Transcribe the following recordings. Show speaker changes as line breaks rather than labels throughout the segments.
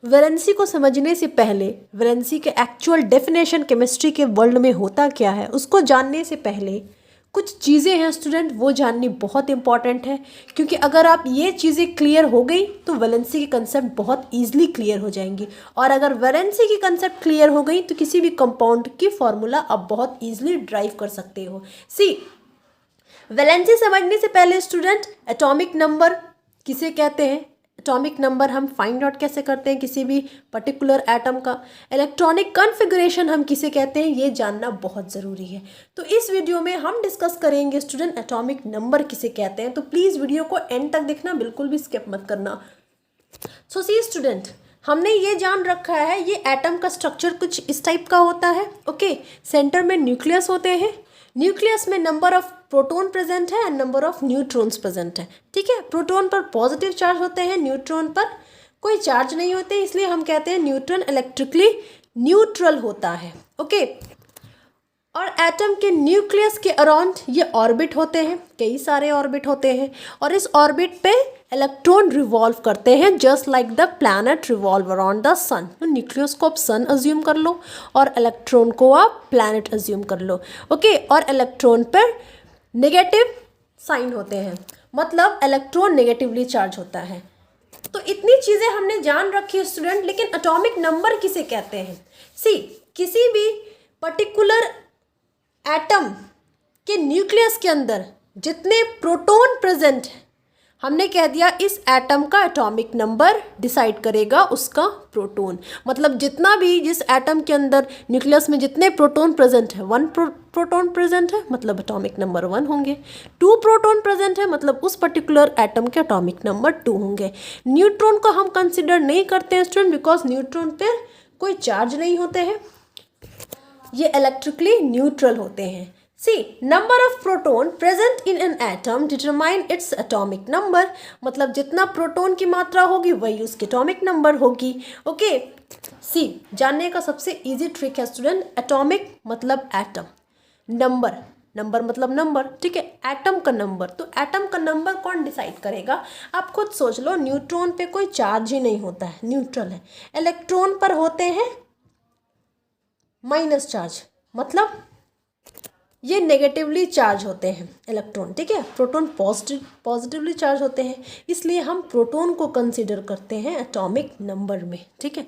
Valency को समझने से पहले, वैलेंसी के एक्चुअल डेफिनेशन केमिस्ट्री के वर्ल्ड में होता क्या है उसको जानने से पहले कुछ चीज़ें हैं स्टूडेंट, वो जाननी बहुत इंपॉर्टेंट है। क्योंकि अगर आप ये चीज़ें क्लियर हो गई तो वैलेंसी की कंसेप्ट बहुत ईजिली क्लियर हो जाएंगी, और अगर वैलेंसी की कंसेप्ट क्लियर हो गई तो किसी भी कंपाउंड की फॉर्मूला आप बहुत ईजिली ड्राइव कर सकते हो। सी, वैलेंसी समझने से पहले स्टूडेंट, एटॉमिक नंबर किसे कहते हैं, एटॉमिक नंबर हम फाइंड आउट कैसे करते हैं किसी भी पर्टिकुलर एटम का, इलेक्ट्रॉनिक कॉन्फ़िगरेशन हम किसे कहते हैं, ये जानना बहुत ज़रूरी है। तो इस वीडियो में हम डिस्कस करेंगे स्टूडेंट एटॉमिक नंबर किसे कहते हैं। तो प्लीज़ वीडियो को एंड तक देखना, बिल्कुल भी स्किप मत करना। सो सी स्टूडेंट, हमने ये जान रखा है ये एटम का स्ट्रक्चर कुछ इस टाइप का होता है। ओके, सेंटर में न्यूक्लियस होते हैं, न्यूक्लियस में नंबर ऑफ प्रोटॉन प्रेजेंट है and number of neutrons present है। ठीक है, प्रोटॉन पर पॉजिटिव चार्ज होते हैं, न्यूट्रॉन पर कोई चार्ज नहीं होते, इसलिए हम कहते हैं न्यूट्रॉन इलेक्ट्रिकली न्यूट्रल होता है। ओके, और एटम के न्यूक्लियस के अराउंड ये ऑर्बिट होते हैं, कई सारे ऑर्बिट होते हैं, और इस ऑर्बिट पे इलेक्ट्रॉन रिवॉल्व करते हैं just like the planet revolve around the sun. तो न्यूक्लियस को आप सन अज्यूम कर लो और इलेक्ट्रॉन को आप प्लैनेट अज्यूम कर लो। ओके, और इलेक्ट्रॉन पर नेगेटिव साइन होते हैं, मतलब इलेक्ट्रॉन नेगेटिवली चार्ज होता है। तो इतनी चीज़ें हमने जान रखी है स्टूडेंट, लेकिन एटॉमिक नंबर किसे कहते हैं। सी, किसी भी पर्टिकुलर एटम के न्यूक्लियस के अंदर जितने प्रोटॉन प्रेजेंट हैं, हमने कह दिया इस एटम का एटॉमिक नंबर डिसाइड करेगा उसका प्रोटॉन। मतलब जितना भी जिस एटम के अंदर न्यूक्लियस में जितने प्रोटॉन प्रेजेंट है, 1 प्रोटॉन प्रेजेंट है मतलब एटॉमिक नंबर 1 होंगे, 2 प्रोटॉन प्रेजेंट है मतलब उस पर्टिकुलर एटम के एटॉमिक नंबर 2 होंगे। न्यूट्रॉन को हम कंसिडर नहीं करते हैं स्टूडेंट, बिकॉज न्यूट्रॉन पर कोई चार्ज नहीं होते हैं, ये इलेक्ट्रिकली न्यूट्रल होते हैं। See, number of proton present in an atom determine its atomic number, मतलब जितना प्रोटॉन की मात्रा होगी वही उसकी एटॉमिक नंबर होगी। ओके, सी, जानने का सबसे इजी ट्रिक है स्टूडेंट, एटॉमिक मतलब एटम, नंबर नंबर मतलब नंबर। ठीक है, एटम का नंबर, तो एटम का नंबर कौन डिसाइड करेगा, आप खुद सोच लो। न्यूट्रॉन पे कोई चार्ज ही नहीं होता है, न्यूट्रल है। इलेक्ट्रॉन पर होते हैं माइनस चार्ज, मतलब ये नेगेटिवली चार्ज होते हैं इलेक्ट्रॉन। ठीक है, प्रोटॉन पॉजिटिवली चार्ज होते हैं, इसलिए हम प्रोटॉन को कंसीडर करते हैं एटॉमिक नंबर में। ठीक है,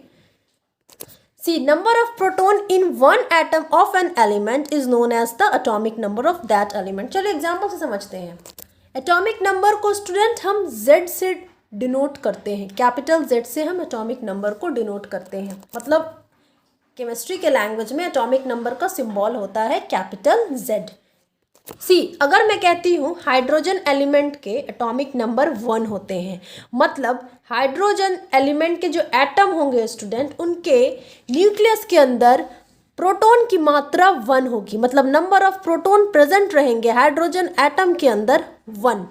see, number of proton in one atom of an element is known as the atomic number of that element. चलो एग्जाम्पल से समझते हैं। एटॉमिक नंबर को स्टूडेंट हम Z से डिनोट करते हैं, कैपिटल Z से हम एटॉमिक नंबर को डिनोट करते हैं। मतलब केमिस्ट्री के लैंग्वेज में एटॉमिक नंबर का सिंबल होता है कैपिटल Z। सी, अगर मैं कहती हूँ हाइड्रोजन एलिमेंट के एटॉमिक नंबर 1 होते हैं, मतलब हाइड्रोजन एलिमेंट के जो एटम होंगे स्टूडेंट, उनके न्यूक्लियस के अंदर प्रोटॉन की मात्रा 1 होगी, मतलब नंबर ऑफ प्रोटॉन प्रेजेंट रहेंगे हाइड्रोजन एटम के अंदर 1।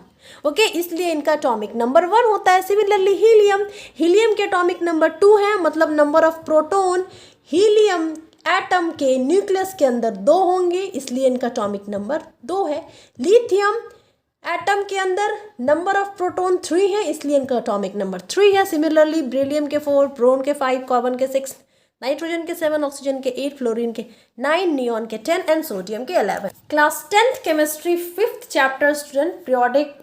ओके, इसलिए इनका एटॉमिक नंबर 1 होता है। सिमिलरली हीलियम, हीलियम के एटॉमिक नंबर 2 है, मतलब number of proton helium atom के न्यूक्लियस के अंदर 2 होंगे, इसलिए इनका एटॉमिक नंबर 2 है। लिथियम एटम के अंदर नंबर ऑफ प्रोटॉन 3 है, इसलिए इनका एटॉमिक नंबर 3 है। सिमिलरली बेरिलियम के 4, ब्रोन के 5, कार्बन के 6, नाइट्रोजन के 7, ऑक्सीजन के 8, फ्लोरीन के 9, नियॉन के 10 एंड सोडियम के 11। Class 10th chemistry 5th chapter student, periodic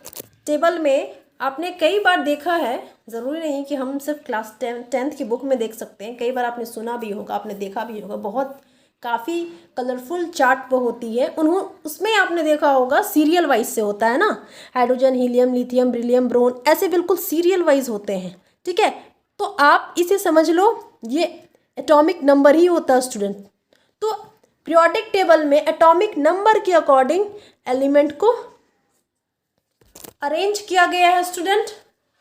table में आपने कई बार देखा है, ज़रूरी नहीं कि हम सिर्फ क्लास 10th की बुक में देख सकते हैं, कई बार आपने सुना भी होगा, आपने देखा भी होगा, बहुत काफ़ी कलरफुल चार्ट वो होती है, उसमें आपने देखा होगा सीरियल वाइज से होता है ना, hydrogen, helium, lithium, beryllium, boron, ऐसे बिल्कुल सीरियल वाइज होते हैं। ठीक है, तो आप इसे समझ लो, ये एटॉमिक नंबर ही होता है स्टूडेंट। तो पीरियोडिक टेबल में एटॉमिक नंबर के अकॉर्डिंग एलिमेंट को अरेंज किया गया है student,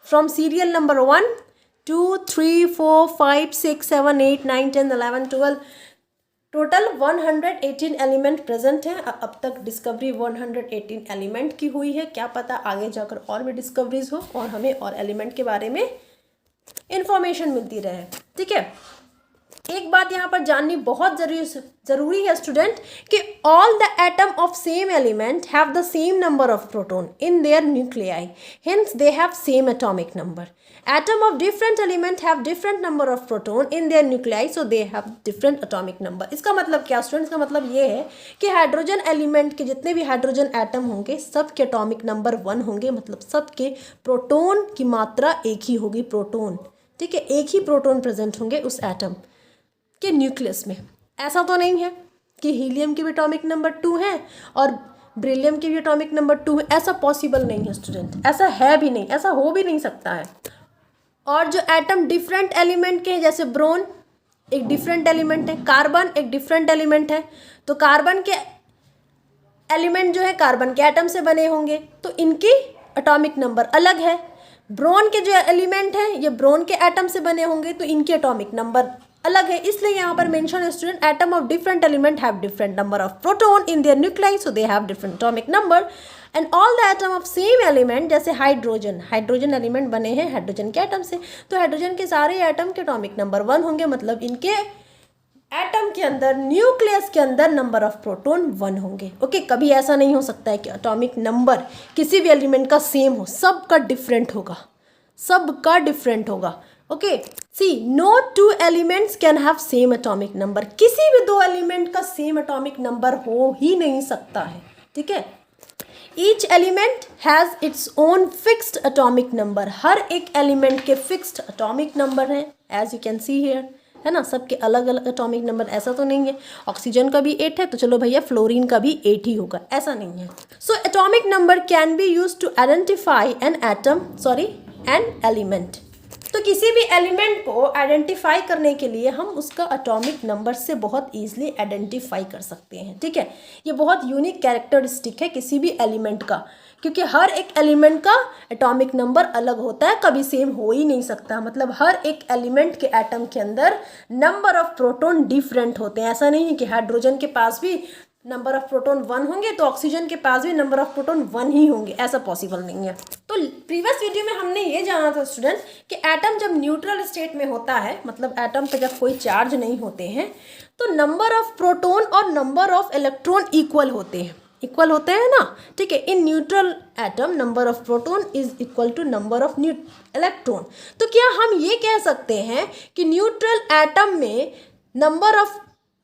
from serial number 1, 2, 3, 4, 5, 6, 7, 8, 9, 10, 11, 12, total 118 element present हैं। अब तक डिस्कवरी 118 एलिमेंट की हुई है, क्या पता आगे जाकर और भी डिस्कवरीज हो और हमें और एलिमेंट के बारे में इंफॉर्मेशन मिलती रहे। ठीक है, एक बात यहाँ पर जाननी बहुत जरूरी है स्टूडेंट कि all the atom of same element have the same number of proton in their nuclei, hence they have same atomic number. Atom of different element have different number of proton in their nuclei, so they have different atomic number. इसका मतलब क्या student? इसका मतलब ये है कि hydrogen element के जितने भी हाइड्रोजन एटम होंगे सबके एटॉमिक नंबर 1 होंगे, मतलब सबके प्रोटॉन की मात्रा एक ही होगी, प्रोटॉन. ठीक है, एक ही प्रोटॉन प्रेजेंट होंगे उस एटम के न्यूक्लियस में. ऐसा तो नहीं है कि हीलियम की भी एटॉमिक नंबर 2 है और बेरिलियम की भी एटॉमिक नंबर 2 है. ऐसा पॉसिबल नहीं है स्टूडेंट, ऐसा है भी नहीं, ऐसा हो भी नहीं सकता है. और जो एटम डिफरेंट एलिमेंट के हैं, जैसे ब्रोन एक डिफरेंट एलिमेंट है, कार्बन एक डिफरेंट एलिमेंट है, तो कार्बन के एलिमेंट जो है कार्बन के एटम से बने होंगे, तो इनकी एटॉमिक नंबर अलग है. ब्रोन के जो एलिमेंट हैं ये ब्रोन के एटम से बने होंगे, तो इनके एटॉमिक नंबर अलग है. इसलिए यहाँ पर मेंशन है student, atom of different element have different number of proton in their nuclei, so they have different atomic number. And all the atom of same element, जैसे हाइड्रोजन एलिमेंट बने हैं hydrogen के एटम से, तो hydrogen के सारे atom के atomic number 1 होंगे, मतलब इनके एटम के अंदर, न्यूक्लियस के अंदर नंबर ऑफ प्रोटॉन 1 होंगे. ओके, कभी ऐसा नहीं हो सकता है कि एटॉमिक नंबर किसी भी एलिमेंट का सेम हो, सबका डिफरेंट होगा, सबका डिफरेंट होगा. Okay, see no 2 elements can have same atomic number. किसी भी 2 एलिमेंट का सेम एटॉमिक नंबर हो ही नहीं सकता है. ठीक है, each element has its own fixed atomic number. हर एक एलिमेंट के फिक्स्ड एटॉमिक नंबर हैं, as you can see here, है ना. सबके अलग अलग एटॉमिक नंबर, ऐसा तो नहीं है ऑक्सीजन का भी 8 है तो चलो भैया फ्लोरीन का भी 8 ही होगा, ऐसा नहीं है. So atomic number can be use to identify an element. तो किसी भी एलिमेंट को आइडेंटिफाई करने के लिए हम उसका एटॉमिक नंबर से बहुत ईजिली आइडेंटिफाई कर सकते हैं. ठीक है, ये बहुत यूनिक कैरेक्टरिस्टिक है किसी भी एलिमेंट का, क्योंकि हर एक एलिमेंट का एटॉमिक नंबर अलग होता है, कभी सेम हो ही नहीं सकता. मतलब हर एक एलिमेंट के एटम के अंदर नंबर ऑफ प्रोटॉन डिफरेंट होते हैं. ऐसा नहीं है कि हाइड्रोजन के पास भी नंबर ऑफ प्रोटॉन 1 होंगे तो ऑक्सीजन के पास भी नंबर ऑफ प्रोटॉन 1 ही होंगे, ऐसा पॉसिबल नहीं है. तो प्रीवियस वीडियो में हमने ये जाना था स्टूडेंट कि एटम जब न्यूट्रल स्टेट में होता है, मतलब एटम पे जब कोई चार्ज नहीं होते हैं, तो नंबर ऑफ प्रोटॉन और नंबर ऑफ इलेक्ट्रॉन इक्वल होते हैं ना. ठीक है, in neutral atom number of proton is equal to number of electron. तो क्या हम ये कह सकते हैं कि न्यूट्रल एटम में नंबर ऑफ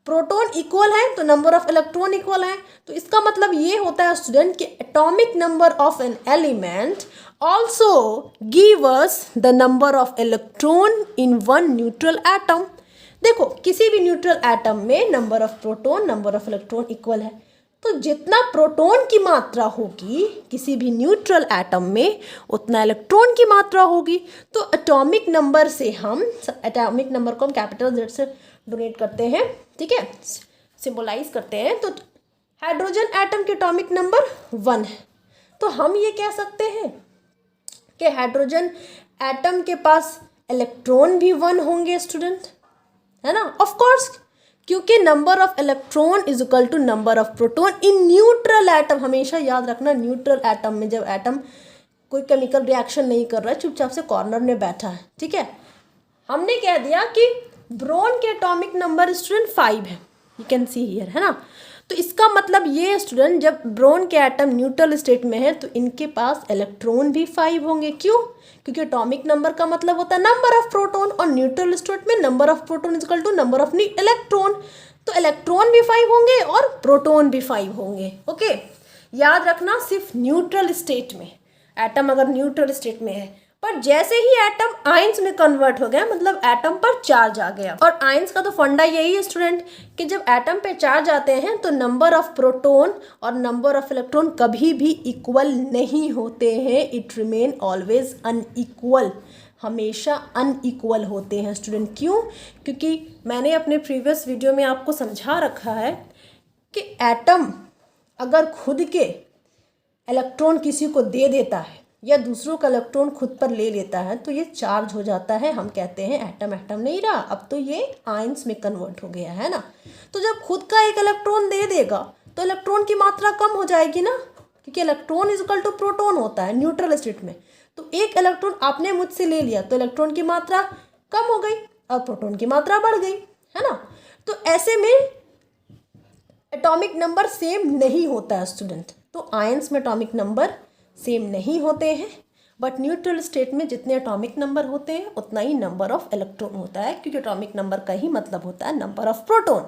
प्रोटॉन इक्वल है तो नंबर ऑफ इलेक्ट्रॉन इक्वल है? तो इसका मतलब ये होता है स्टूडेंट कि atomic number of an element also give us the number of electron in one neutral atom. देखो, किसी भी न्यूट्रल एटम में number of proton number of electron equal है, तो जितना प्रोटॉन की मात्रा होगी किसी भी न्यूट्रल एटम में उतना इलेक्ट्रॉन की मात्रा होगी. तो एटॉमिक नंबर से हम एटॉमिक नंबर को हम कैपिटल जेड से डोनेट करते हैं. ठीक है, सिंबलाइज करते हैं. तो हाइड्रोजन एटम के एटॉमिक नंबर 1 है, तो हम ये कह सकते हैं कि हाइड्रोजन एटम के पास इलेक्ट्रॉन भी 1 होंगे स्टूडेंट, है ना. ऑफ कोर्स, क्योंकि number of electron is equal to number of proton in neutral atom. हमेशा याद रखना, न्यूट्रल एटम में जब एटम कोई केमिकल रिएक्शन नहीं कर रहा है, चुपचाप से कॉर्नर में बैठा है. ठीक है, हमने कह दिया कि ब्रोन के एटॉमिक नंबर स्टूडेंट 5 है, यू कैन सी हियर, है ना. तो इसका मतलब ये स्टूडेंट, जब ब्रोन के एटम न्यूट्रल स्टेट में है तो इनके पास इलेक्ट्रॉन भी 5 होंगे. क्यों? क्योंकि एटॉमिक नंबर का मतलब होता है नंबर ऑफ प्रोटॉन, और न्यूट्रल स्टेट में number of proton is equal to number of electron. तो इलेक्ट्रॉन भी 5 होंगे और प्रोटॉन भी 5 होंगे. ओके, याद रखना, सिर्फ न्यूट्रल स्टेट में, एटम अगर न्यूट्रल स्टेट में है, पर जैसे ही एटम आयंस में कन्वर्ट हो गया, मतलब एटम पर चार्ज आ गया. और आयंस का तो फंडा यही है स्टूडेंट कि जब एटम पे चार्ज आते हैं तो नंबर ऑफ प्रोटॉन और नंबर ऑफ इलेक्ट्रॉन कभी भी इक्वल नहीं होते हैं. इट रिमेन ऑलवेज अनइक्वल, हमेशा अनइक्वल होते हैं स्टूडेंट. क्यों? क्योंकि मैंने अपने प्रीवियस वीडियो में आपको समझा रखा है कि एटम अगर खुद के इलेक्ट्रॉन किसी को दे देता है या दूसरों का इलेक्ट्रॉन खुद पर ले लेता है तो ये चार्ज हो जाता है. हम कहते हैं एटम नहीं रहा, अब तो ये आयंस में कन्वर्ट हो गया, है ना. तो जब खुद का एक इलेक्ट्रॉन दे देगा तो इलेक्ट्रॉन की मात्रा कम हो जाएगी ना, क्योंकि electron is equal to proton होता है न्यूट्रल स्टेट में. तो एक इलेक्ट्रॉन आपने मुझसे ले लिया तो इलेक्ट्रॉन की मात्रा कम हो गई और प्रोटॉन की मात्रा बढ़ गई, है ना। तो ऐसे में एटॉमिक नंबर सेम नहीं होता है स्टूडेंट। तो आयंस में एटॉमिक नंबर सेम नहीं होते हैं, बट न्यूट्रल स्टेट में जितने एटॉमिक नंबर होते हैं उतना ही नंबर ऑफ इलेक्ट्रॉन होता है, क्योंकि एटॉमिक नंबर का ही मतलब होता है नंबर ऑफ प्रोटॉन।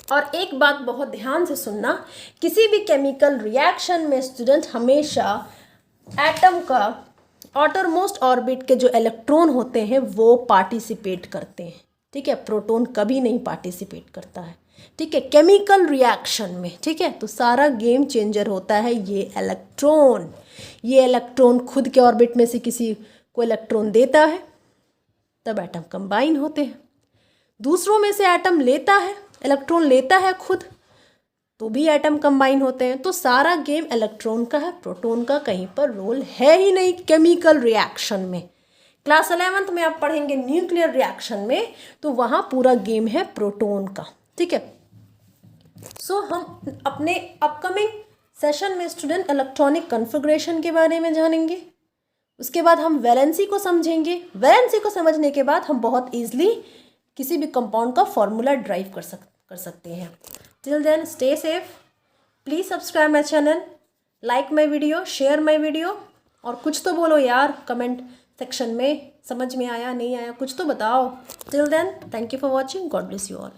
और एक बात बहुत ध्यान से सुनना, किसी भी केमिकल रिएक्शन में स्टूडेंट हमेशा एटम का आउटरमोस्ट ऑर्बिट के जो इलेक्ट्रॉन होते हैं वो पार्टिसिपेट करते हैं, ठीक है। प्रोटॉन कभी नहीं पार्टिसिपेट करता है, ठीक है, केमिकल रिएक्शन में, ठीक है। तो सारा गेम चेंजर होता है ये इलेक्ट्रॉन। ये इलेक्ट्रॉन खुद के ऑर्बिट में से किसी को इलेक्ट्रॉन देता है, तब एटम कंबाइन होते हैं। दूसरों में से एटम लेता है, इलेक्ट्रॉन लेता है खुद, तो भी एटम कंबाइन होते हैं। तो सारा गेम इलेक्ट्रॉन का है, प्रोटॉन का कहीं पर रोल है ही नहीं केमिकल रिएक्शन में। क्लास 11th में आप पढ़ेंगे न्यूक्लियर रिएक्शन में, तो वहाँ पूरा गेम है प्रोटॉन का, ठीक है। सो हम अपने अपकमिंग सेशन में स्टूडेंट इलेक्ट्रॉनिक कॉन्फ़िगरेशन के बारे में जानेंगे। उसके बाद हम वैलेंसी को समझेंगे। वैलेंसी को समझने के बाद हम बहुत ईजिली किसी भी कंपाउंड का फॉर्मूला ड्राइव कर सकते हैं। Till then stay safe, please subscribe my channel, like my video, share my video, और कुछ तो बोलो यार कमेंट सेक्शन में, समझ में आया नहीं आया कुछ तो बताओ। Till then thank you for watching, God bless you all.